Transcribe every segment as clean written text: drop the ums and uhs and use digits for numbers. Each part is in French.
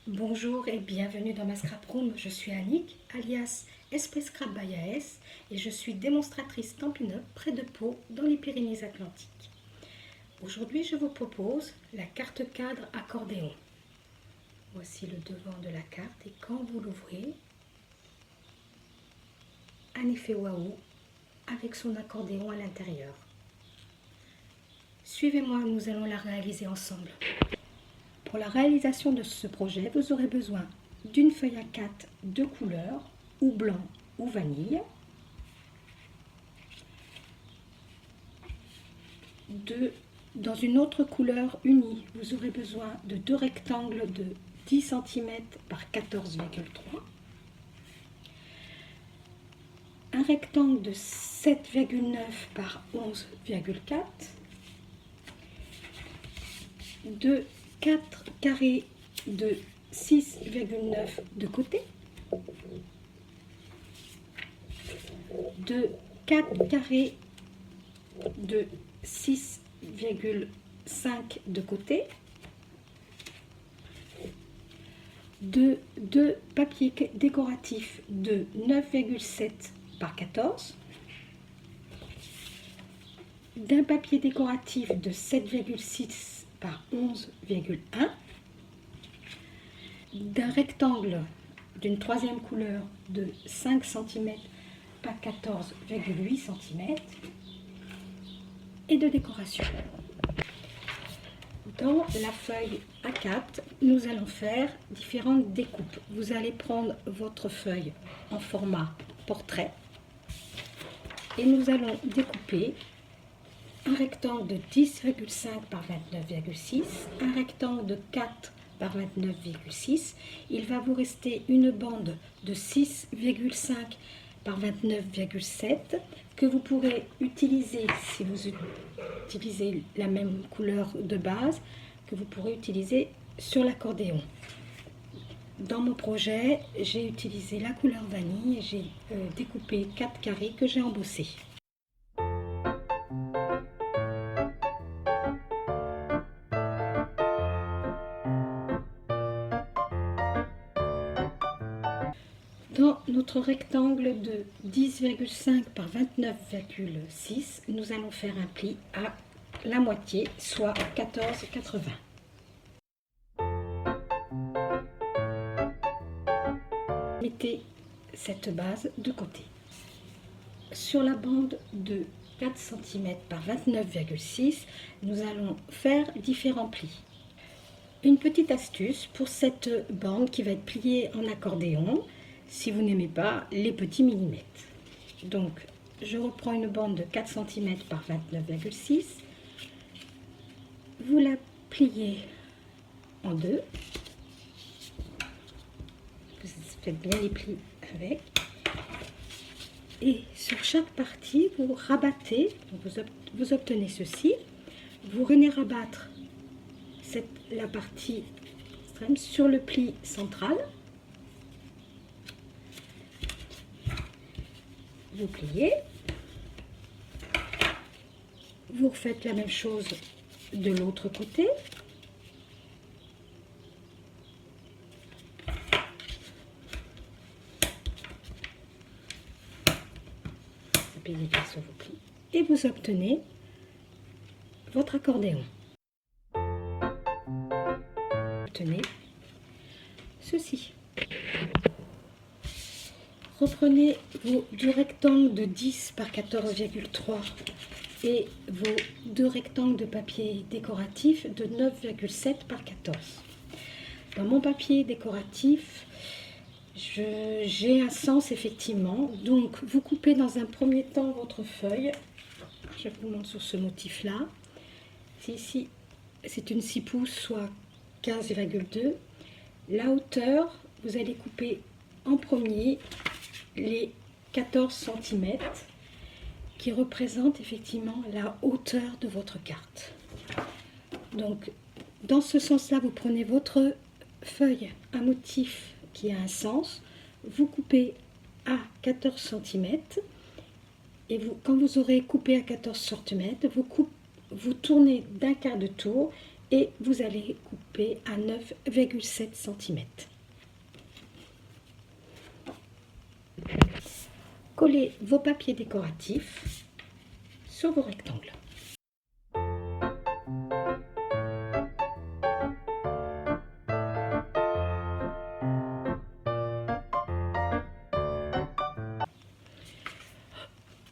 Bonjour et bienvenue dans ma scrap room, je suis Annick, alias Esprit Scrap by AS et je suis démonstratrice Stampin' Up près de Pau dans les Pyrénées-Atlantiques. Aujourd'hui je vous propose la carte cadre accordéon. Voici le devant de la carte et quand vous l'ouvrez, un effet waouh avec son accordéon à l'intérieur. Suivez-moi, nous allons la réaliser ensemble. Pour la réalisation de ce projet, vous aurez besoin d'une feuille A4 de couleur, ou blanc ou vanille, dans une autre couleur unie, vous aurez besoin de deux rectangles de 10 cm par 14,3, un rectangle de 7,9 par 11,4, deux 4 carrés de 6,9 de côté, de 4 carrés de 6,5 de côté, de 2 papiers décoratifs de 9,7 par 14, d'un papier décoratif de 7,6 par 11,1, d'un rectangle d'une troisième couleur de 5 cm par 14,8 cm et de décoration. Dans la feuille A4, nous allons faire différentes découpes. Vous allez prendre votre feuille en format portrait et nous allons découper un rectangle de 10,5 par 29,6, un rectangle de 4 par 29,6. Il va vous rester une bande de 6,5 par 29,7 que vous pourrez utiliser si vous utilisez la même couleur de base, que vous pourrez utiliser sur l'accordéon. Dans mon projet, j'ai utilisé la couleur vanille et j'ai découpé 4 carrés que j'ai embossés. Dans notre rectangle de 10,5 par 29,6, nous allons faire un pli à la moitié, soit 14,80. Mettez cette base de côté. Sur la bande de 4 cm par 29,6, nous allons faire différents plis. Une petite astuce pour cette bande qui va être pliée en accordéon, si vous n'aimez pas les petits millimètres. Donc, je reprends une bande de 4 cm par 29,6. Vous la pliez en deux. Vous faites bien les plis avec. Et sur chaque partie, vous rabattez, vous obtenez ceci. Vous venez rabattre la partie extrême sur le pli central. Vous pliez, vous refaites la même chose de l'autre côté, appuyez bien sur vos plis et vous obtenez votre accordéon. Obtenez ceci. Reprenez vos deux rectangles de 10 par 14,3 et vos deux rectangles de papier décoratif de 9,7 par 14. Dans mon papier décoratif, j'ai un sens effectivement, donc vous coupez dans un premier temps votre feuille. Je vous montre sur ce motif là. Ici, c'est une 6 pouces, soit 15,2. La hauteur, vous allez couper en premier les 14 cm qui représentent effectivement la hauteur de votre carte. Donc, dans ce sens-là, vous prenez votre feuille, un motif qui a un sens, vous coupez à 14 cm et quand vous aurez coupé à 14 cm, vous tournez d'un quart de tour et vous allez couper à 9,7 cm. Collez vos papiers décoratifs sur vos rectangles.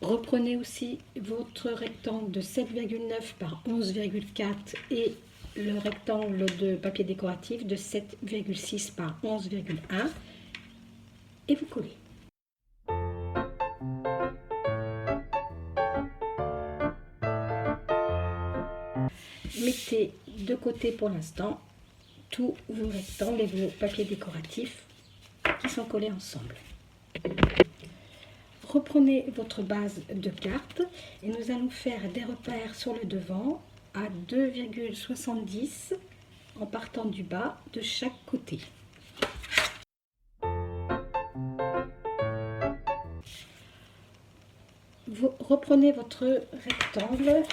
Reprenez aussi votre rectangle de 7,9 par 11,4 et le rectangle de papier décoratif de 7,6 par 11,1 et vous collez. Mettez de côté pour l'instant tous vos rectangles et vos papiers décoratifs qui sont collés ensemble. Reprenez votre base de carte et nous allons faire des repères sur le devant à 2,70 en partant du bas de chaque côté. Vous reprenez votre rectangle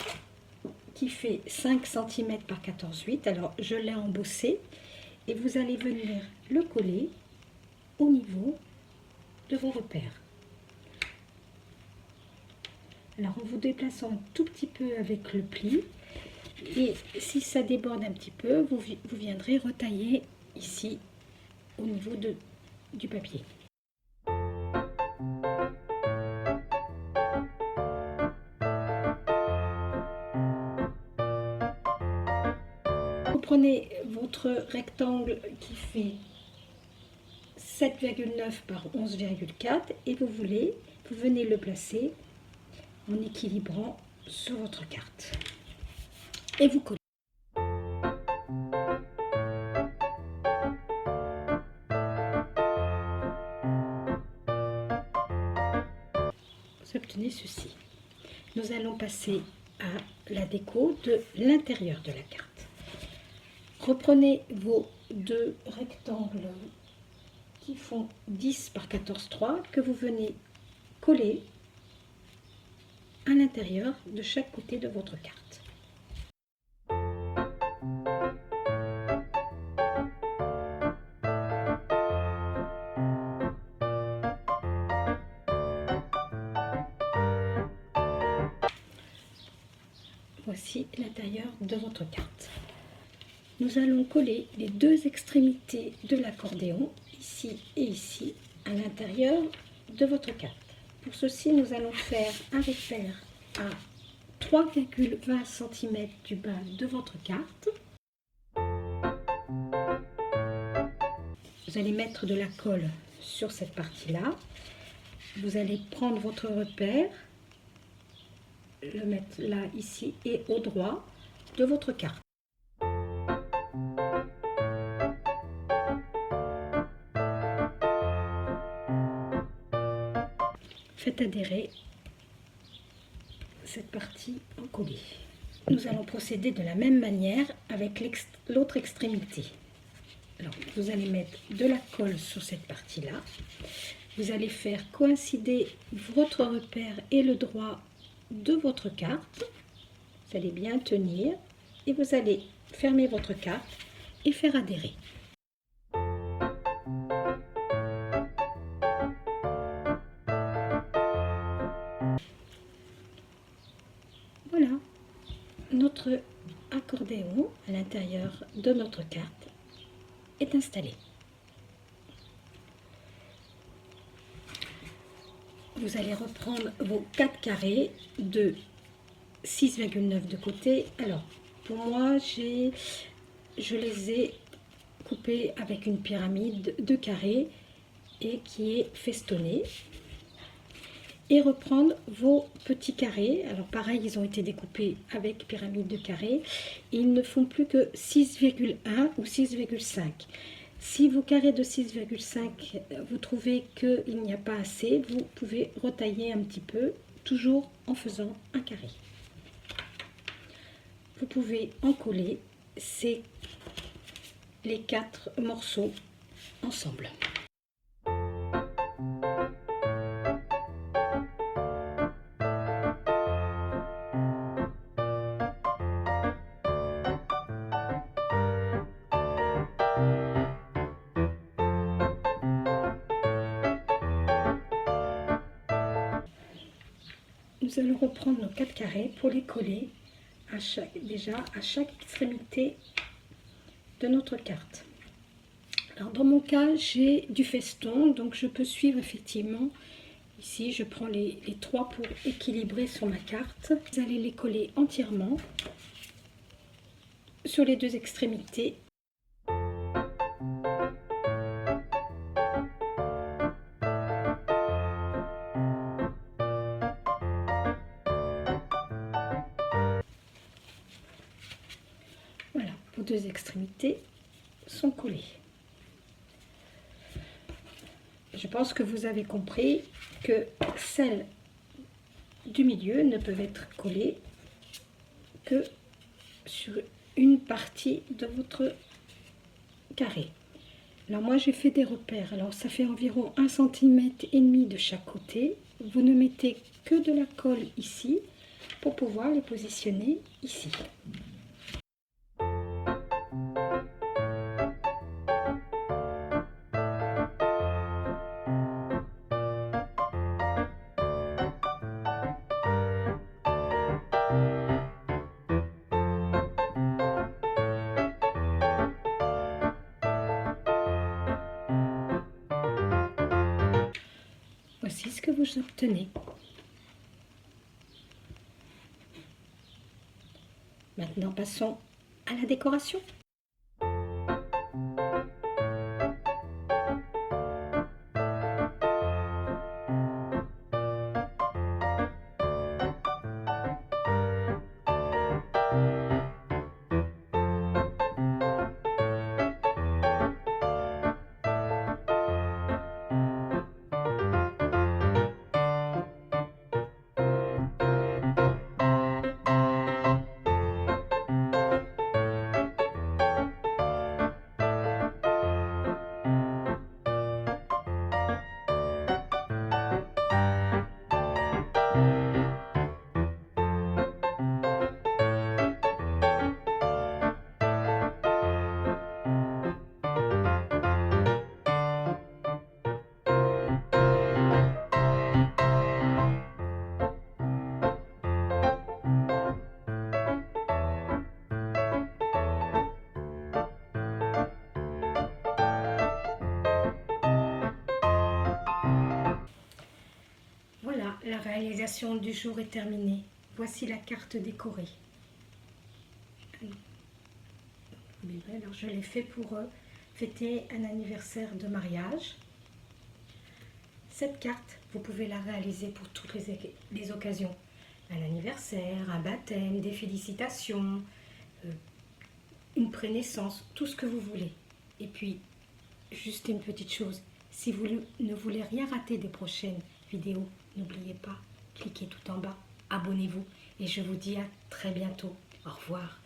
qui fait 5 cm par 14,8. Alors je l'ai embossé et vous allez venir le coller au niveau de vos repères. Alors en vous déplaçant un tout petit peu avec le pli, et si ça déborde un petit peu, vous viendrez retailler ici au niveau du papier. Vous prenez votre rectangle qui fait 7,9 par 11,4 et vous venez le placer en équilibrant sur votre carte et vous collez. Vous obtenez ceci. Nous allons passer à la déco de l'intérieur de la carte. Reprenez vos deux rectangles qui font 10 par 14,3 que vous venez coller à l'intérieur de chaque côté de votre carte. Voici l'intérieur de votre carte. Nous allons coller les deux extrémités de l'accordéon, ici et ici, à l'intérieur de votre carte. Pour ceci, nous allons faire un repère à 3,20 cm du bas de votre carte. Vous allez mettre de la colle sur cette partie-là. Vous allez prendre votre repère, le mettre là, ici, et au droit de votre carte. Faites adhérer cette partie en coller. Nous allons procéder de la même manière avec l'autre extrémité. Alors, vous allez mettre de la colle sur cette partie-là. Vous allez faire coïncider votre repère et le droit de votre carte. Vous allez bien tenir et vous allez fermer votre carte et faire adhérer. Voilà, notre accordéon à l'intérieur de notre carte est installé. Vous allez reprendre vos 4 carrés de 6,9 de côté. Alors, pour moi, je les ai coupés avec une pyramide de carrés et qui est festonnée. Et reprendre vos petits carrés. Alors pareil, ils ont été découpés avec pyramide de carrés. Ils ne font plus que 6,1 ou 6,5. Si vos carrés de 6,5, vous trouvez qu'il n'y a pas assez, vous pouvez retailler un petit peu, toujours en faisant un carré. Vous pouvez en coller les 4 morceaux ensemble. nous allons reprendre nos 4 carrés pour les coller à chaque extrémité de notre carte. Alors dans mon cas, j'ai du feston, donc je peux suivre effectivement. Ici, je prends les 3 pour équilibrer sur ma carte. Vous allez les coller entièrement sur les 2 extrémités. Voilà, vos 2 extrémités sont collées. Je pense que vous avez compris que celles du milieu ne peuvent être collées que sur une partie de votre carré. Alors moi j'ai fait des repères, alors ça fait environ 1,5 cm de chaque côté. Vous ne mettez que de la colle ici pour pouvoir les positionner ici. Voici ce que vous obtenez. Maintenant, passons à la décoration. Voilà, la réalisation du jour est terminée. Voici la carte décorée. Alors, je l'ai fait pour fêter un anniversaire de mariage. Cette carte, vous pouvez la réaliser pour toutes les occasions. Un anniversaire, un baptême, des félicitations, une prénaissance, tout ce que vous voulez. Et puis, juste une petite chose, si vous ne voulez rien rater des prochaines vidéos, n'oubliez pas, cliquez tout en bas, abonnez-vous et je vous dis à très bientôt. Au revoir.